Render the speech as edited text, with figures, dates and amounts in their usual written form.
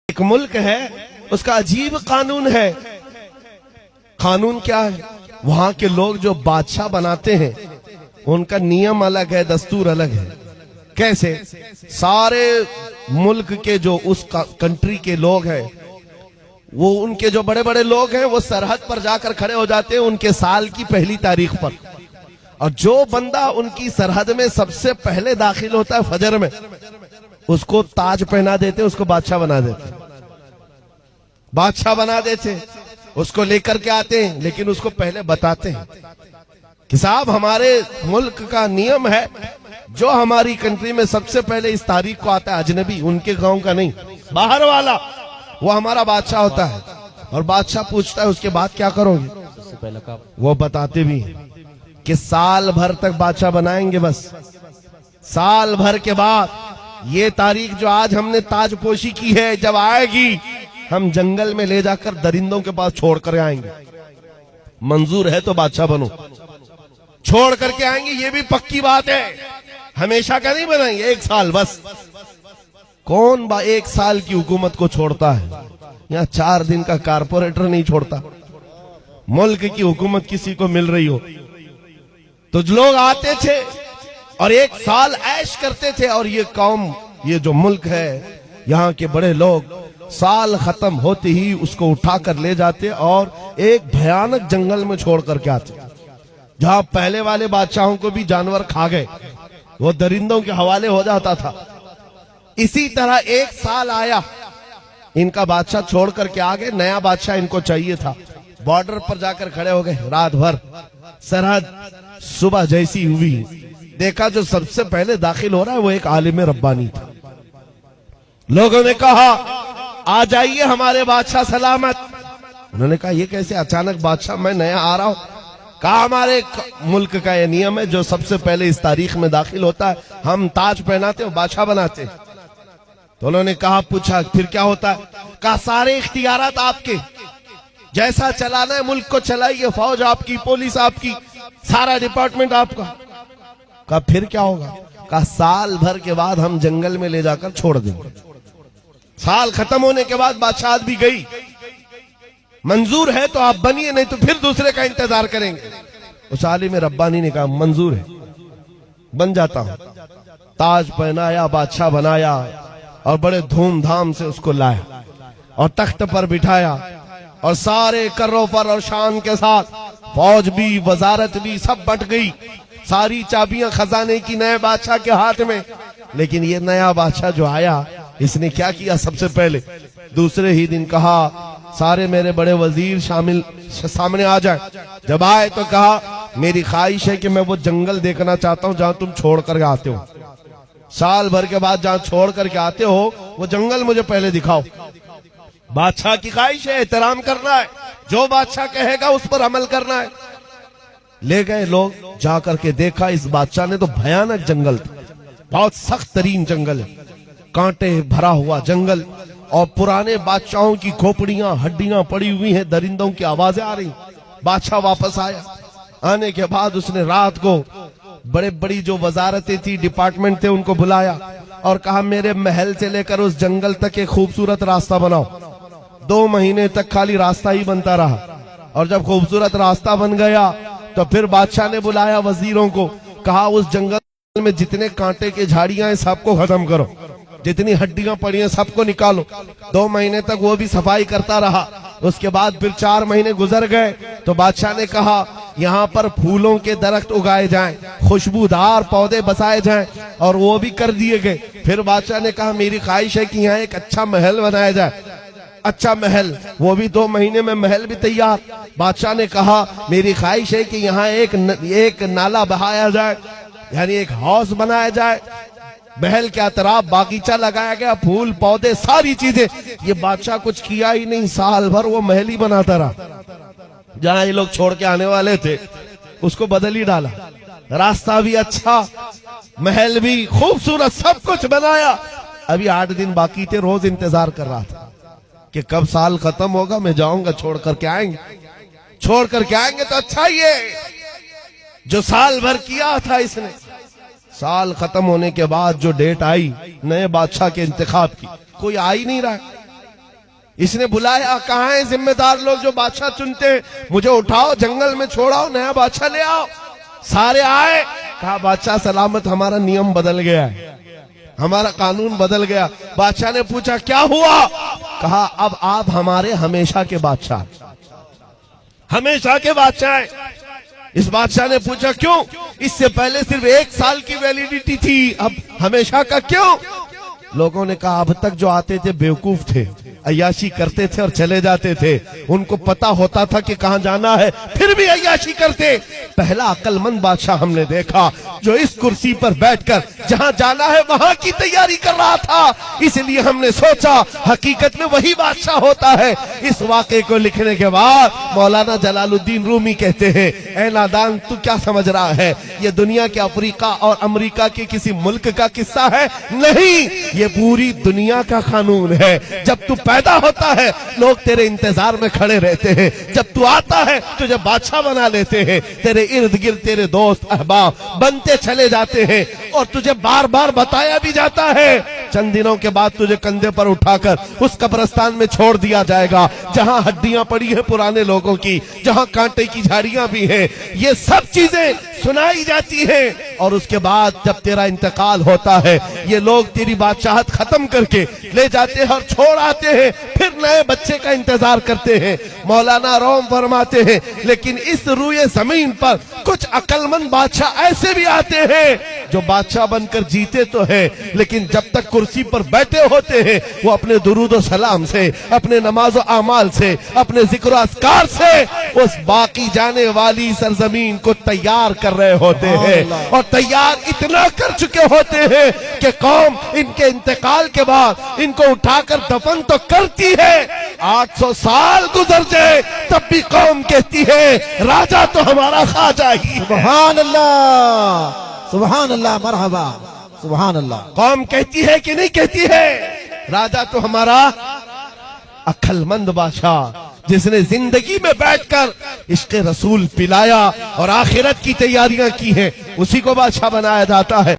एक मुल्क है, उसका अजीब कानून है। कानून क्या है? वहां के लोग जो बादशाह बनाते हैं उनका नियम अलग है, दस्तूर अलग है। कैसे? सारे मुल्क के जो उस कंट्री के लोग हैं, वो उनके जो बड़े बड़े लोग हैं वो सरहद पर जाकर खड़े हो जाते हैं उनके साल की पहली तारीख पर। और जो बंदा उनकी सरहद में सबसे पहले दाखिल होता है फजर में, उसको ताज पहना देते, उसको बादशाह बना देते। बादशाह बना देते, उसको लेकर के आते हैं, लेकिन उसको पहले बताते हैं कि साहब हमारे मुल्क का नियम है, जो हमारी कंट्री में सबसे पहले इस तारीख को आता है अजनबी, उनके गांव का नहीं, बाहर वाला, वो हमारा बादशाह होता है। और बादशाह पूछता है उसके बाद क्या करोगे? सबसे पहले वो बताते भी हैं कि साल भर तक बादशाह बनाएंगे, बस साल भर के बाद ये तारीख जो आज हमने ताजपोशी की है, जब आएगी हम जंगल में ले जाकर दरिंदों के पास छोड़ कर आएंगे। मंजूर है तो बादशाह बनो, छोड़ करके आएंगे, ये भी पक्की बात है। हमेशा का नहीं बनाएंगे, एक साल बस। कौन एक साल की हुकूमत को छोड़ता है? यहाँ 4 दिन का कारपोरेटर नहीं छोड़ता। मुल्क की हुकूमत किसी को मिल रही हो तो लोग आते थे और एक साल ऐश करते थे। और ये कौम, ये जो मुल्क है, यहाँ के बड़े लोग साल खत्म होते ही उसको उठाकर ले जाते और एक भयानक जंगल में छोड़ करके आते, जहां पहले वाले बादशाहों को भी जानवर खा गए, वो दरिंदों के हवाले हो जाता था। इसी तरह एक साल आया, इनका बादशाह छोड़ करके आ गए, नया बादशाह इनको चाहिए था। बॉर्डर पर जाकर खड़े हो गए, रात भर सरहद। सुबह जैसी हुई, देखा जो सबसे पहले दाखिल हो रहा है वो एक आलिम रब्बानी था। लोगों ने कहा आ जाइए हमारे बादशाह सलामत। उन्होंने कहा ये कैसे अचानक बादशाह, मैं नया आ रहा हूं। कहा हमारे मुल्क का ये नियम है, जो सबसे पहले इस तारीख में दाखिल होता है हम ताज पहनाते हैं, बादशाह बनाते हैं। तो उन्होंने कहा, पूछा फिर क्या होता है? कहा सारे इख्तियारात आपके, जैसा चलाना है मुल्क को चलाइए, फौज आपकी, पुलिस आपकी, सारा डिपार्टमेंट आपका। कहा फिर क्या होगा? कहा साल भर के बाद हम जंगल में ले जाकर छोड़ देंगे। साल खत्म होने के बाद बादशाह भी गई, मंजूर है तो आप बनिए, नहीं तो फिर दूसरे का इंतजार करेंगे। उस आलिम रब्बानी ने कहा मंजूर है, बन जाता हूं। ताज पहनाया, बादशाह बनाया और बड़े धूमधाम से उसको लाया और तख्त पर बिठाया और सारे कर्रों पर और शान के साथ फौज भी, वजारत भी, सब बट गई। सारी चाबियां खजाने की नए बादशाह के हाथ में। लेकिन ये नया बादशाह जो आया, इसने क्या किया? सबसे पहले दूसरे ही दिन कहा सारे मेरे बड़े वजीर सामने आ जाए। जब आए तो कहा मेरी ख्वाहिश है कि मैं वो जंगल देखना चाहता हूं जहां तुम छोड़ कर आते हो। साल भर के बाद जहां छोड़ करके आते हो वो जंगल मुझे पहले दिखाओ। बादशाह की ख्वाहिश है, एहतराम करना है, जो बादशाह कहेगा उस पर अमल करना है। ले गए लोग, जाकर के देखा इस बादशाह ने तो भयानक जंगल था, बहुत सख्त तरीन जंगल है, कांटे भरा हुआ जंगल, और पुराने बादशाहों की खोपड़ियां, हड्डियां पड़ी हुई हैं, दरिंदों की आवाजें आ रही। बादशाह वापस आया। आने के बाद उसने रात को बड़े बड़ी जो वजारतें थी, डिपार्टमेंट थे, उनको बुलाया और कहा मेरे महल से लेकर उस जंगल तक एक खूबसूरत रास्ता बनाओ। 2 महीने तक खाली रास्ता ही बनता रहा। और जब खूबसूरत रास्ता बन गया तो फिर बादशाह ने बुलाया वजीरों को, कहा उस जंगल में जितने कांटे के झाड़ियां हैं सबको खत्म करो, जितनी हड्डियां पड़ी हैं सबको निकालो। 2 महीने तक वो भी सफाई करता रहा। उसके बाद फिर 4 महीने गुजर गए तो बादशाह ने कहा यहाँ पर फूलों के दरख्त उगाए जाएं, खुशबूदार पौधे बसाए जाएं, और वो भी कर दिए गए। फिर बादशाह ने कहा मेरी ख्वाहिश है कि यहाँ एक अच्छा महल बनाया जाए। अच्छा महल, वो भी 2 महीने में महल भी तैयार। बादशाह ने कहा मेरी ख्वाहिश है कि यहाँ एक नाला बहाया जाए, यानी एक हाउस बनाया जाए। महल के अतराफ बागीचा लगाया गया, फूल पौधे सारी चीजें। ये बादशाह कुछ किया ही नहीं, साल भर वो महल ही बनाता रहा। जहां ये लोग छोड़ के आने वाले थे उसको बदल ही डाला। रास्ता भी अच्छा, महल भी खूबसूरत, सब कुछ बनाया। अभी 8 दिन बाकी थे, रोज इंतजार कर रहा था कि कब साल खत्म होगा, मैं जाऊंगा, छोड़ करके आएंगे। छोड़ करके आएंगे तो अच्छा ही है, जो साल भर किया था इसने। साल खत्म होने के बाद जो डेट आई नए बादशाह के इंतखाब की, कोई आ ही नहीं रहा। इसने बुलाया, कहाँ है जिम्मेदार लोग जो बादशाह चुनते हैं, मुझे उठाओ, जंगल में छोड़ाओ, नया बादशाह ले आओ। सारे आए, कहा बादशाह सलामत, हमारा नियम बदल गया है, हमारा कानून बदल गया। बादशाह ने पूछा क्या हुआ? कहा अब आप हमारे हमेशा के बादशाह, हमेशा के बादशाह हैं। इस बादशाह ने पूछा क्यों? इससे पहले सिर्फ 1 साल की वैलिडिटी थी, अब हमेशा का क्यों? लोगों ने कहा अब तक जो आते थे बेवकूफ थे, अय्याशी करते थे और चले जाते थे, उनको पता होता था कि कहां जाना है, फिर भी अय्याशी करते। पहला अक्लमंद बादशाह हमने देखा जो इस कुर्सी पर बैठकर जहां जाना है वहां की तैयारी कर रहा था, इसलिए हमने सोचा हकीकत में वही बादशाह होता है। इस वाक़े को लिखने के बाद मौलाना जलालुद्दीन रूमी कहते हैं, ऐ नादान तू क्या समझ रहा है, ये दुनिया के अफ्रीका और अमेरिका के किसी मुल्क का किस्सा है? नहीं, ये पूरी दुनिया का कानून है। जब तू पैदा होता है लोग तेरे इंतजार में खड़े रहते हैं, जब तू आता है तुझे बादशाह बना लेते हैं, तेरे इर्द गिर्द तेरे दोस्त अहबाब बनते चले जाते हैं और तुझे बार बार बताया भी जाता है। चंद दिनों के बाद तुझे कंधे पर उठाकर उस कब्रिस्तान में छोड़ दिया जाएगा जहां हड्डियां पड़ी हैं पुराने लोगों की, जहां कांटे की झाड़ियां भी हैं। ये सब चीजें सुनाई जाती हैं और उसके बाद जब तेरा इंतकाल होता है ये लोग तेरी बादशाहत खत्म करके ले जाते हैं और छोड़ आते हैं, फिर नए बच्चे का इंतजार करते हैं। मौलाना रोम फरमाते हैं लेकिन इस रूए जमीन पर कुछ अक्लमंद बादशाह ऐसे भी आते हैं जो बादशाह बनकर जीते तो है लेकिन जब तक कुर्सी पर बैठे होते हैं वो अपने दुरूद सलाम से, अपने नमाज आमाल से, अपने जिक्र अस्कार से उस बाकी जाने वाली सरजमीन को तैयार कर रहे होते हैं और तैयार इतना कर चुके होते हैं कि कौम इनके इंतकाल के बाद इनको उठाकर दफन तो करती है, 800 साल गुजर जाए तब भी कौम कहती है राजा तो हमारा ख्वाजा ही। सुभान अल्लाह, सुभान अल्लाह, मरहबा, सुभान अल्लाह। कौम कहती है कि नहीं कहती है? राजा तो हमारा अक्लमंद बादशाह जिसने जिंदगी में बैठकर इश्क़ रसूल पिलाया और आखिरत की तैयारियां की हैं, उसी को बादशाह बनाया जाता है।